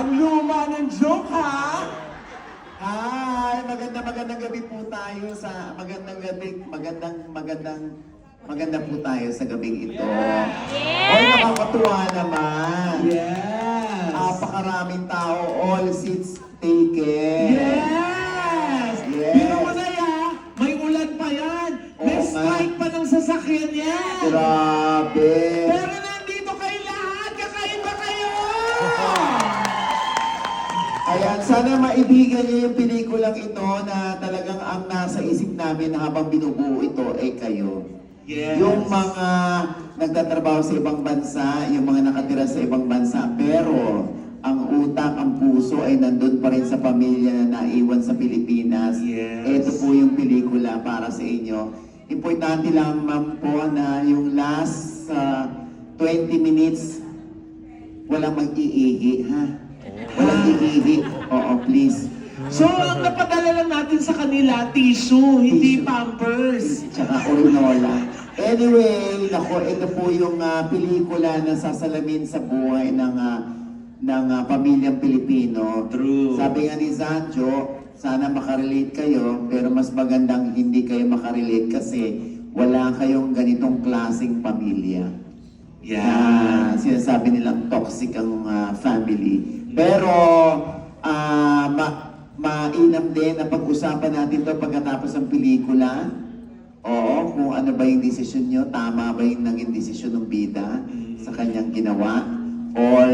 Ang luma ng joke, ha? Hi! Magandang gabi po tayo sa maganda po tayo sa gabing ito. Oy, nakakatuwa naman. Yes! Napakaraming tao, all seats taken. Yes! Yes. Pero wala yan, may ulan pa yan. May Oo nga. strike pa ng sasakyan yan. Grabe! Pero nandito kayo lahat, kakaiba kayo! Ayan, sana maibigan niyo yung pelikulang ito na talagang ang nasa isip namin habang binubuo ito ay kayo. Yes. Yung mga nagtatrabaho sa ibang bansa, yung mga nakatira sa ibang bansa, pero ang utak, ang puso ay nandun pa rin sa pamilya na naiwan sa Pilipinas. Yes. Ito po yung pelikula para sa inyo. Importante lang, ma'am po, na yung last 20 minutes, walang mag-iihi, ha? Walang iihi. Oo, please. So, ang napadala lang natin sa kanila, tissue, hindi Tissue. pampers. Tsaka urinola. Anyway, nako, ito po yung pelikula na sasalamin sa buhay ng pamilyang Pilipino. True. Sabi nga ni Sancho, sana makarelate kayo, pero mas magandang hindi kayo makarelate kasi wala kayong ganitong klaseng pamilya. Yan. Sinasabi nilang toxic ang family. Pero, mainam din na pag-usapan natin to pagkatapos ng pelikula. Oo, kung ano ba yung desisyon nyo, tama ba yung naging desisyon ng bida sa kanyang ginawa? Or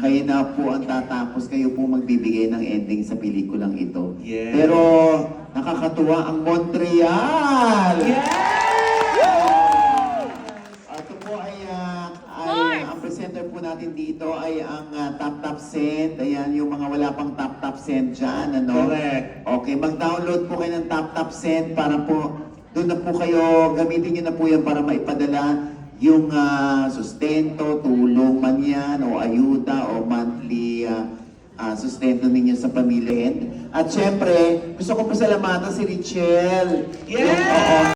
kayo na po ang tatapos, kayo po magbibigay ng ending sa pelikulang ito. Yes. Pero nakakatuwa ang Montreal! Ito po ay ang presenter po natin dito ay ang top cent. Ayan, yung mga wala pang top cent dyan. Ano? Correct. Okay, mag-download po kayo ng top cent para po, doon na po kayo, gamitin nyo na po yan para maipadala yung sustento, tulong man yan, o ayuda, o monthly sustento ninyo sa pamilya. At syempre, gusto ko po salamatan si Richelle. Yes! Oo.